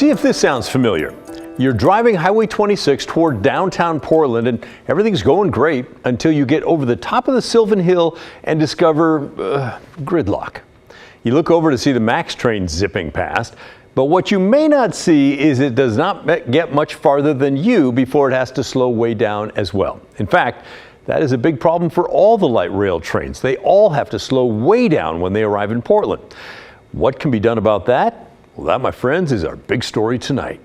See if this sounds familiar. You're driving Highway 26 toward downtown Portland and everything's going great until you get over the top of the Sylvan Hill and discover gridlock. You look over to see the MAX train zipping past, but what you may not see is it does not get much farther than you before it has to slow way down as well. In fact, that is a big problem for all the light rail trains. They all have to slow way down when they arrive in Portland. What can be done about that? Well, that, my friends, is our big story tonight.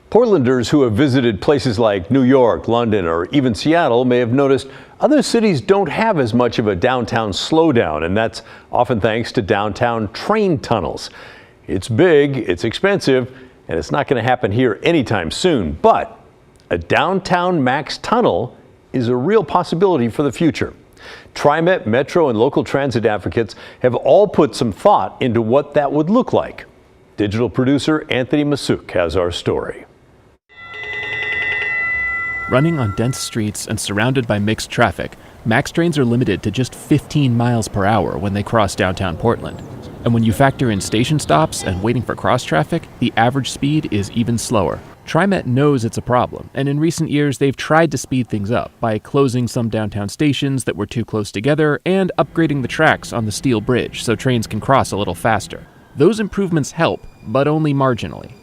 Portlanders who have visited places like New York, London, or even Seattle may have noticed other cities don't have as much of a downtown slowdown, and that's often thanks to downtown train tunnels. It's big, it's expensive, and it's not going to happen here anytime soon, but a downtown MAX tunnel is a real possibility for the future. TriMet, Metro, and local transit advocates have all put some thought into what that would look like. Digital producer Anthony Masuk has our story. Running on dense streets and surrounded by mixed traffic, MAX trains are limited to just 15 miles per hour when they cross downtown Portland. And when you factor in station stops and waiting for cross traffic, the average speed is even slower. TriMet knows it's a problem, and in recent years they've tried to speed things up by closing some downtown stations that were too close together and upgrading the tracks on the steel bridge so trains can cross a little faster. Those improvements help, but only marginally.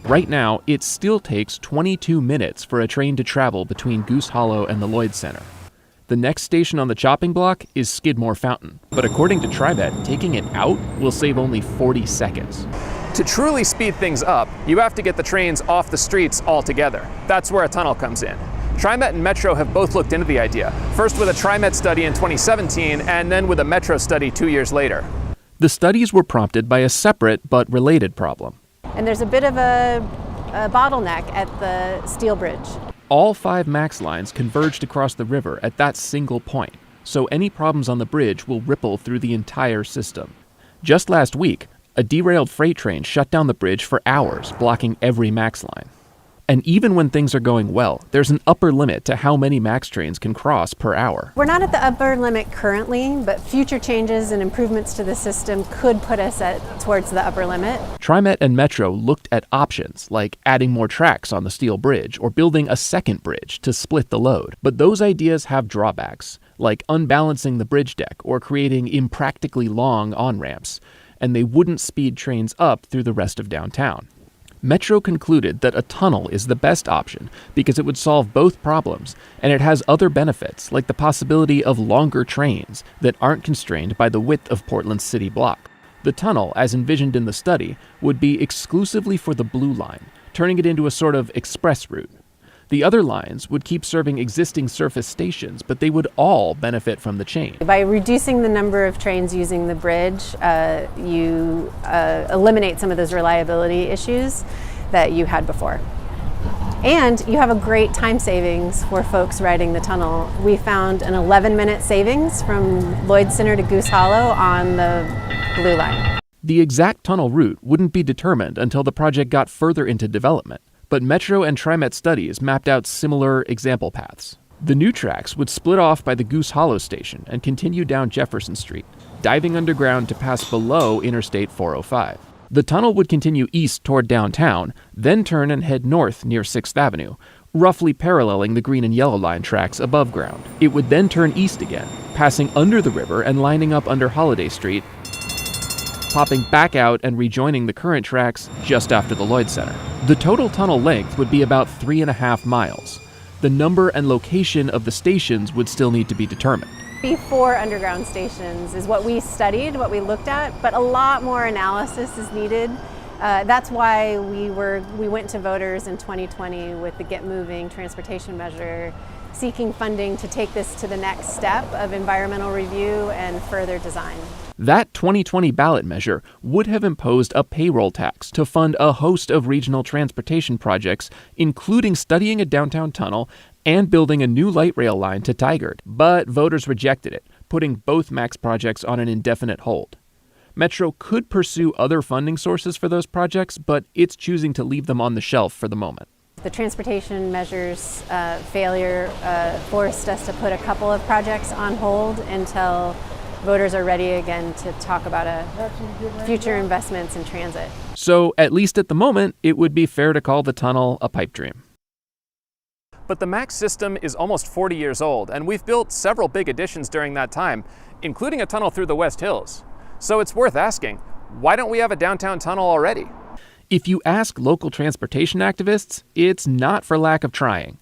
Right now, it still takes 22 minutes for a train to travel between Goose Hollow and the Lloyd Center. The next station on the chopping block is Skidmore Fountain, but according to TriMet, taking it out will save only 40 seconds. To truly speed things up, you have to get the trains off the streets altogether. That's where a tunnel comes in. TriMet and Metro have both looked into the idea, first with a TriMet study in 2017 and then with a Metro study 2 years later. The studies were prompted by a separate but related problem. And there's a bit of a bottleneck at the steel bridge. All 5 MAX lines converged across the river at that single point, so any problems on the bridge will ripple through the entire system. Just last week, a derailed freight train shut down the bridge for hours, blocking every MAX line. And even when things are going well, there's an upper limit to how many MAX trains can cross per hour. We're not at the upper limit currently, but future changes and improvements to the system could put us towards the upper limit. TriMet and Metro looked at options like adding more tracks on the steel bridge or building a second bridge to split the load. But those ideas have drawbacks, like unbalancing the bridge deck or creating impractically long on-ramps, and they wouldn't speed trains up through the rest of downtown. Metro concluded that a tunnel is the best option because it would solve both problems, and it has other benefits like the possibility of longer trains that aren't constrained by the width of Portland's city block. The tunnel, as envisioned in the study, would be exclusively for the Blue Line, turning it into a sort of express route. The other lines would keep serving existing surface stations, but they would all benefit from the change. By reducing the number of trains using the bridge, you eliminate some of those reliability issues that you had before. And you have a great time savings for folks riding the tunnel. We found an 11-minute savings from Lloyd Center to Goose Hollow on the Blue Line. The exact tunnel route wouldn't be determined until the project got further into development. But Metro and TriMet studies mapped out similar example paths. The new tracks would split off by the Goose Hollow station and continue down Jefferson Street, diving underground to pass below Interstate 405. The tunnel would continue east toward downtown, then turn and head north near 6th Avenue, roughly paralleling the green and yellow line tracks above ground. It would then turn east again, passing under the river and lining up under Holiday Street, popping back out and rejoining the current tracks just after the Lloyd Center. The total tunnel length would be about 3.5 miles. The number and location of the stations would still need to be determined. 4 underground stations is what we studied, what we looked at, but a lot more analysis is needed. That's why we went to voters in 2020 with the Get Moving transportation measure, seeking funding to take this to the next step of environmental review and further design. That 2020 ballot measure would have imposed a payroll tax to fund a host of regional transportation projects, including studying a downtown tunnel and building a new light rail line to Tigard. But voters rejected it, putting both MAX projects on an indefinite hold. Metro could pursue other funding sources for those projects, but it's choosing to leave them on the shelf for the moment. The transportation measures failure forced us to put a couple of projects on hold until voters are ready again to talk about future investments in transit. So, at least at the moment, it would be fair to call the tunnel a pipe dream. But the MAX system is almost 40 years old, and we've built several big additions during that time, including a tunnel through the West Hills. So it's worth asking, why don't we have a downtown tunnel already? If you ask local transportation activists, it's not for lack of trying.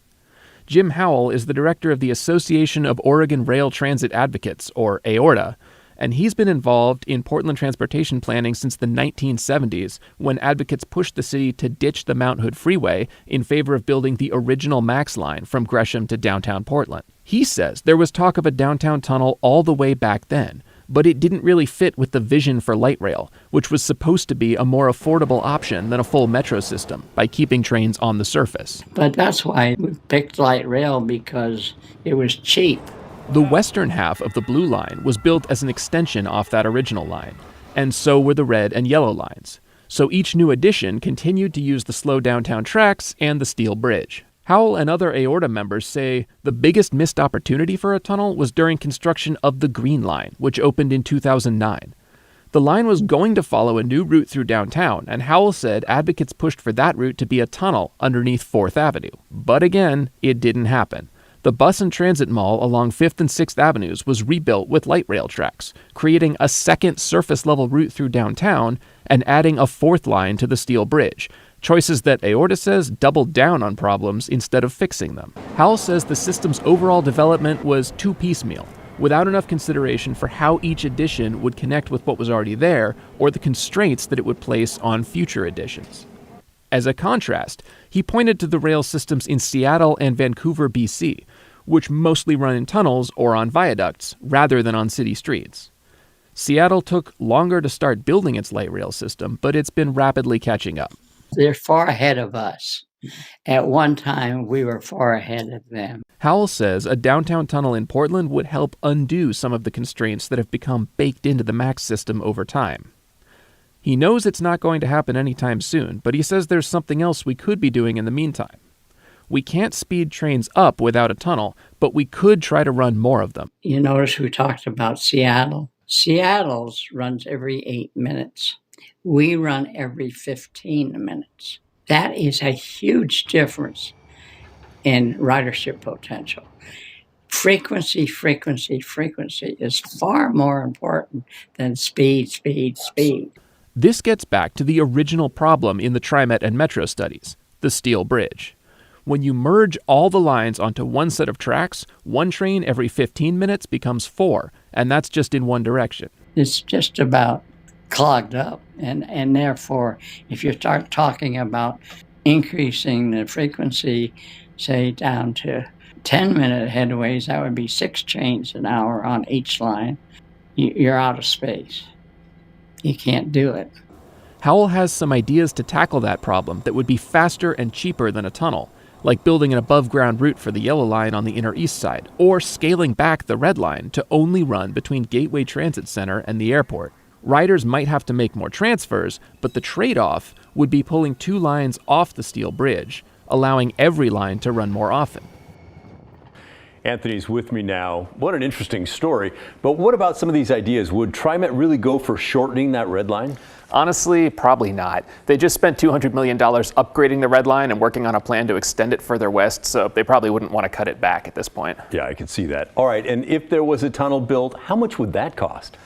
Jim Howell is the director of the Association of Oregon Rail Transit Advocates, or AORTA, and he's been involved in Portland transportation planning since the 1970s, when advocates pushed the city to ditch the Mount Hood Freeway in favor of building the original MAX line from Gresham to downtown Portland. He says there was talk of a downtown tunnel all the way back then, but it didn't really fit with the vision for light rail, which was supposed to be a more affordable option than a full metro system by keeping trains on the surface. But that's why we picked light rail, because it was cheap. The western half of the Blue Line was built as an extension off that original line, and so were the red and yellow lines. So each new addition continued to use the slow downtown tracks and the steel bridge. Howell and other AORTA members say the biggest missed opportunity for a tunnel was during construction of the Green Line, which opened in 2009. The line was going to follow a new route through downtown, and Howell said advocates pushed for that route to be a tunnel underneath 4th Avenue. But again, it didn't happen. The bus and transit mall along 5th and 6th Avenues was rebuilt with light rail tracks, creating a second surface-level route through downtown and adding a 4th line to the steel bridge. Choices that AORTA says doubled down on problems instead of fixing them. Howell says the system's overall development was too piecemeal, without enough consideration for how each addition would connect with what was already there or the constraints that it would place on future additions. As a contrast, he pointed to the rail systems in Seattle and Vancouver, BC, which mostly run in tunnels or on viaducts rather than on city streets. Seattle took longer to start building its light rail system, but it's been rapidly catching up. They're far ahead of us. At one time, we were far ahead of them. Howell says a downtown tunnel in Portland would help undo some of the constraints that have become baked into the MAX system over time. He knows it's not going to happen anytime soon, but he says there's something else we could be doing in the meantime. We can't speed trains up without a tunnel, but we could try to run more of them. You notice we talked about Seattle. Seattle's runs every 8 minutes. We run every 15 minutes. That is a huge difference in ridership potential. Frequency is far more important than speed. This gets back to the original problem in the TriMet and Metro studies, the steel bridge. When you merge all the lines onto one set of tracks, one train every 15 minutes becomes 4, and that's just in one direction. It's just about clogged up, and therefore, if you start talking about increasing the frequency, say down to 10-minute headways, that would be 6 trains an hour on each line. You're out of space. You can't do it. Howell has some ideas to tackle that problem that would be faster and cheaper than a tunnel, like building an above-ground route for the Yellow Line on the Inner East Side, or scaling back the Red Line to only run between Gateway Transit Center and the airport. Riders might have to make more transfers, but the trade-off would be pulling 2 lines off the steel bridge, allowing every line to run more often. Anthony's with me now. What an interesting story. But what about some of these ideas? Would TriMet really go for shortening that Red Line? Honestly, probably not. They just spent $200 million upgrading the Red Line and working on a plan to extend it further west, so they probably wouldn't want to cut it back at this point. Yeah, I can see that. All right, and if there was a tunnel built, how much would that cost?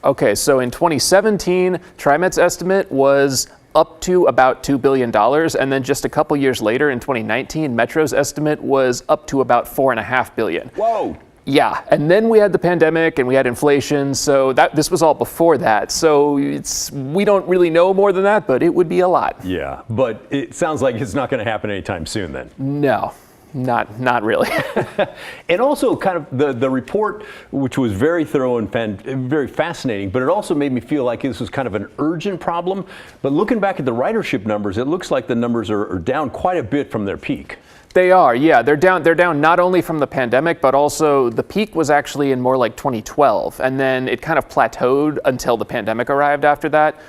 Okay, so in 2017, TriMet's estimate was up to about $2 billion, and then just a couple years later, in 2019, Metro's estimate was up to about $4.5 billion. Whoa! Yeah, and then we had the pandemic and we had inflation, so this was all before that. So we don't really know more than that, but it would be a lot. Yeah, but it sounds like it's not going to happen anytime soon then. No. Not really. And also kind of the report, which was very thorough and very fascinating, but it also made me feel like this was kind of an urgent problem. But looking back at the ridership numbers, it looks like the numbers are down quite a bit from their peak. They are, yeah. They're down not only from the pandemic, but also the peak was actually in more like 2012. And then it kind of plateaued until the pandemic arrived after that.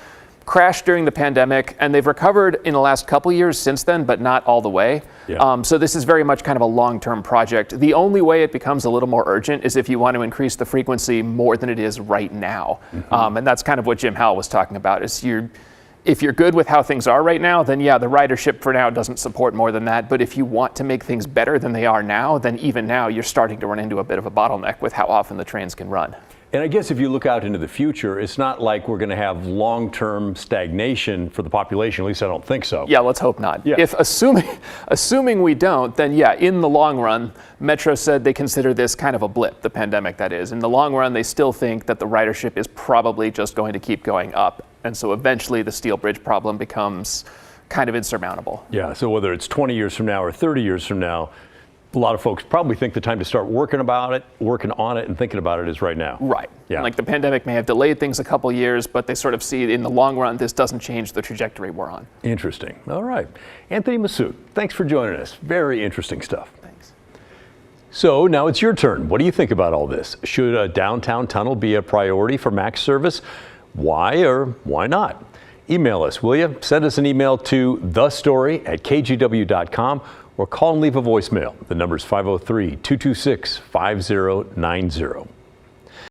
crashed during the pandemic, and they've recovered in the last couple years since then, but not all the way. Yeah. So this is very much kind of a long-term project. The only way it becomes a little more urgent is if you want to increase the frequency more than it is right now. And that's kind of what Jim Howell was talking about, is if you're good with how things are right now, then yeah, the ridership for now doesn't support more than that. But if you want to make things better than they are now, then even now you're starting to run into a bit of a bottleneck with how often the trains can run. And I guess if you look out into the future, it's not like we're going to have long-term stagnation for the population. At least I don't think so. Yeah, let's hope not. Yeah. If assuming we don't, then yeah, in the long run, Metro said they consider this kind of a blip, the pandemic that is. In the long run, they still think that the ridership is probably just going to keep going up. And so eventually the steel bridge problem becomes kind of insurmountable. Yeah, so whether it's 20 years from now or 30 years from now, a lot of folks probably think the time to start working on it and thinking about it is right now. Right. Yeah. Like the pandemic may have delayed things a couple years, but they sort of see in the long run, this doesn't change the trajectory we're on. Interesting. All right. Anthony Massoud, thanks for joining us. Very interesting stuff. Thanks. So now it's your turn. What do you think about all this? Should a downtown tunnel be a priority for MAX service? Why or why not? Email us, will you? Send us an email to thestory@kgw.com or call and leave a voicemail. The number is 503-226-5090.